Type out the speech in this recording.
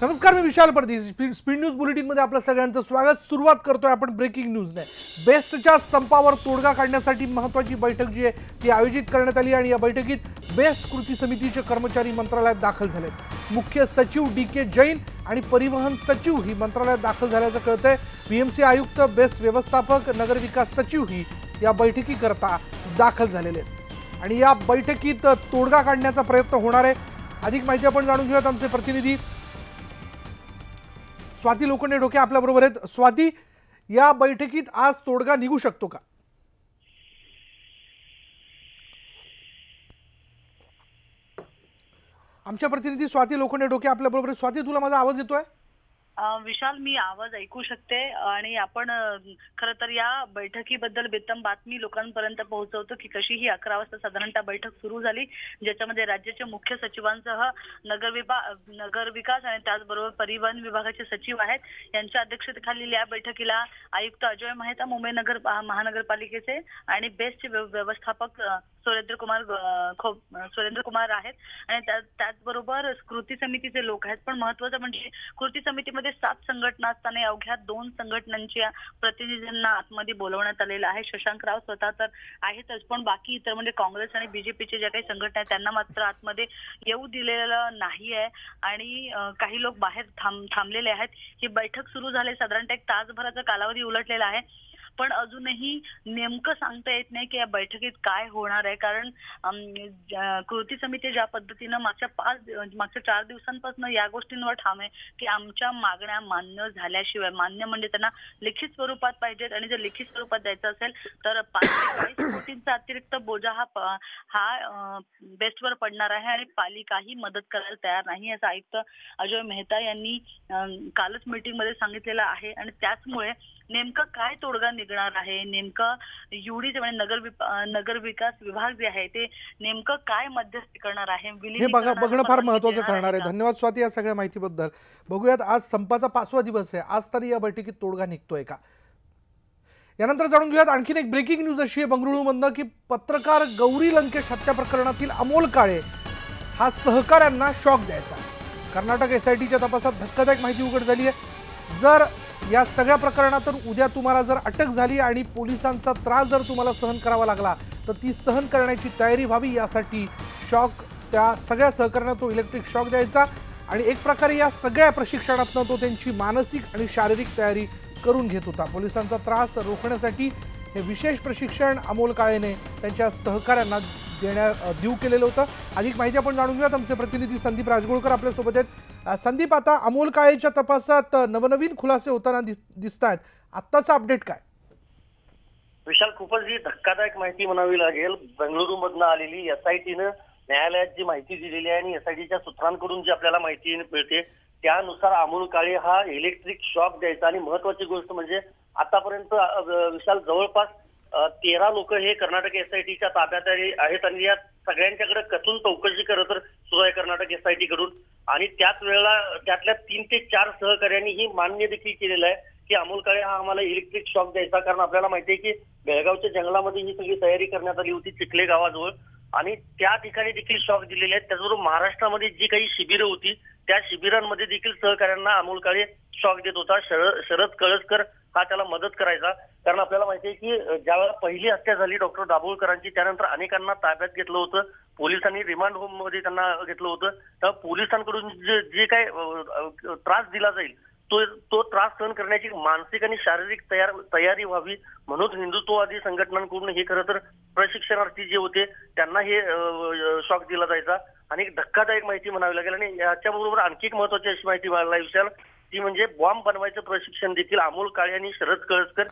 नमस्कार, मी विशाल परदेशी. Speed news bulletin मध्ये आपल्या सगळ्यांचं स्वागत. सुरुवात करतोय आपण ब्रेकिंग न्यूजने. बेस्टच्या संपावर तोडगा काढण्यासाठी महत्त्वाची बैठक जी आहे ती आयोजित करण्यात आली आणि या बैठकीत बेस्ट कृती समितीचे कर्मचारी मंत्रालयात दाखल झाले. मुख्य सचिव डी.के. जैन आणि परिवहन सचिव ही मंत्रालयात दाखल झाल्याचं कळतंय. बीएमसी आयुक्त, बेस्ट व्यवस्थापक, नगरविकास सचिव ही या बैठकीकरता दाखल झालेले आहेत आणि या बैठकीत तोडगा काढण्याचा प्रयत्न होणार आहे. अधिक माहिती आपण जाणून घेऊयात. आमचे प्रतिनिधी स्वाती लोखंडे डोके आपल्या बरोबर आहेत. स्वाती, या बैठकीत आज तोडगा निघू शकतो का? आमच्या प्रतिनिधी स्वाती लोखंडे डोके आपल्या बरोबर आहेत. स्वाती, तुला माझा आवाज येतोय? विशाल, मी आवाज ऐकू शकते आणि आपण खरं तर या बैठकीबद्दल बेतम बातमी लोकांपर्यंत पोहोचवतो की कशी ही 11 वाजता साधारणतः बैठक सुरू झाली, ज्याच्यामध्ये राज्याचे मुख्य सचिवांसह नगरविकास आणि त्याचबरोबर परिवहन विभागाचे सचिव आहेत. यांच्या अध्यक्षतेखालील या बैठकीला आयुक्त अजय मेहता, मुंबई महानगरपालिकेचे आणि बेस्टचे व्यवस्थापक सुरेंद्र कुमार आहेत आणि त्याचबरोबर कृती समितीचे लोक आहेत. पण महत्वाचं म्हणजे कृती समितीमध्ये 7 संघटना असताना अवघ्या 2 संघटनांच्या प्रतिनिधींना आतमध्ये बोलवण्यात आलेलं आहे. शशांकराव स्वतः तर आहेतच, पण बाकी इतर म्हणजे काँग्रेस आणि बीजेपीचे ज्या काही संघटना आहेत त्यांना मात्र आतमध्ये येऊ दिलेलं नाही आहे आणि काही लोक बाहेर थांबलेले आहेत. ही बैठक सुरू झाली, साधारणतः 1 तासभराचा कालावधी उलटलेला आहे, पण अजूनही नेमकं सांगता येत नाही की या बैठकीत काय होणार आहे. कारण कृती समिती ज्या पद्धतीनं मागच्या 4 दिवसांपासून या गोष्टींवर ठाम आहे की आमच्या मागण्या मान्य झाल्याशिवाय, मान्य म्हणजे त्यांना लिखित स्वरूपात पाहिजेत आणि जर लिखित स्वरूपात द्यायचं असेल तर 5 ते 40 कोटींचा अतिरिक्त बोजा हा बेस्टवर पडणार आहे आणि पालिकाही मदत करायला तयार नाही, असं आयुक्त अजय मेहता यांनी कालच मीटिंगमध्ये सांगितलेलं आहे. आणि त्याचमुळे नेमकं काय तोडगा निघणार आहे, नेमकं युडी म्हणजे नगरविकास विभाग जे आहे ते नेमकं काय मध्यस्थी करणार आहे, हे बघणं फार महत्त्वाचं ठरणार आहे. धन्यवाद स्वाती या सगळ्या माहितीबद्दल. बघूयात, आज संपाचा 5वा दिवस आहे. आज तरी या बैठकीत तोडगा निघतोय का? यानंतर जाणून घेऊयात आणखीन एक ब्रेकिंग न्यूज अशी आहे बंगळुरूमधनं की पत्रकार गौरी लंकेश हत्या प्रकरणातील अमोल काळे हा सहकाऱ्यांना शॉक द्यायचा. कर्नाटक एसआयटीच्या तपासात धक्कादायक माहिती उघड झाली आहे. जर या सगळ्या प्रकरणातून उद्या तुम्हाला जर अटक झाली आणि पोलिसांचा त्रास जर तुम्हाला सहन करावा लागला तर ती सहन करण्याची तयारी व्हावी, यासाठी शॉक त्या सगळ्या सहकाऱ्यांना तो इलेक्ट्रिक शॉक द्यायचा आणि एक प्रकारे या सगळ्या प्रशिक्षणातून तो त्यांची मानसिक आणि शारीरिक तयारी करून घेत होता. पोलिसांचा त्रास रोखण्यासाठी हे विशेष प्रशिक्षण अमोल काळेने त्यांच्या सहकाऱ्यांना देऊ केलेलं होतं. अधिक माहिती आपण जाणून घेऊयात. आमचे प्रतिनिधी संदीप राजगोळकर आपल्यासोबत आहेत. संदीप, आता अमोल काळेच्या तपासात नवनवीन खुलासे होताना दिसत आहेत. आत्ताचा अपडेट काय? विशाल, खूपच ही धक्कादायक माहिती म्हणावी लागेल. बेंगळुरूमधनं आलेली एसआयटीनं न्यायालयात जी माहिती दिलेली आहे आणि एसआयटीच्या सूत्रांकडून जी आपल्याला माहिती मिळते त्यानुसार अमोल काळे हा इलेक्ट्रिक शॉक द्यायचा. आणि महत्वाची गोष्ट म्हणजे आतापर्यंत विशाल जवळपास 13 लोक हे कर्नाटक एसआयटीच्या ताब्यात आहेत आणि या सगळ्यांच्याकडे कसून चौकशी करत सुरू आहे कर्नाटक एसआयटी कडून. आणि त्याच वेळेला त्यातल्या 3 ते 4 सहकार्यांनी ही मान्य देखील केलेलं आहे की अमोल काळे हा आम्हाला इलेक्ट्रिक शॉक द्यायचा. कारण आपल्याला माहिती आहे की बेळगावच्या जंगलामध्ये ही सगळी तयारी करण्यात आली होती चिखले गावाजवळ आणि त्या ठिकाणी देखील शॉक दिलेले आहेत. त्याचबरोबर महाराष्ट्रामध्ये जी काही शिबिरं होती त्या शिबिरांमध्ये देखील सहकार्यांना अमोल काळे शॉक देत होता. शरद कळसकर हा त्याला मदत करायचा. कारण आपल्याला माहिती आहे की ज्यावेळेला पहिली हत्या झाली डॉक्टर दाभोळकरांची, त्यानंतर अनेकांना ताब्यात घेतलं होतं, पोलिसांनी रिमांड होम मध्ये त्यांना घेतलं होतं. तर पोलिसांकडून जे काय त्रास दिला जाईल तो त्रास सहन करण्याची मानसिक आणि शारीरिक तयारी व्हावी म्हणून हिंदुत्ववादी संघटनांकडून हे खरं तर प्रशिक्षणार्थी जे होते त्यांना हे शॉक दिला जायचा. आणि एक धक्कादायक माहिती म्हणावी लागेल. आणि याच्याबरोबर आणखी एक महत्वाची अशी माहिती मिळाली विशाल, ती म्हणजे बॉम्ब बनवायचं प्रशिक्षण देखील अमोल काळे आणि शरद कळसकर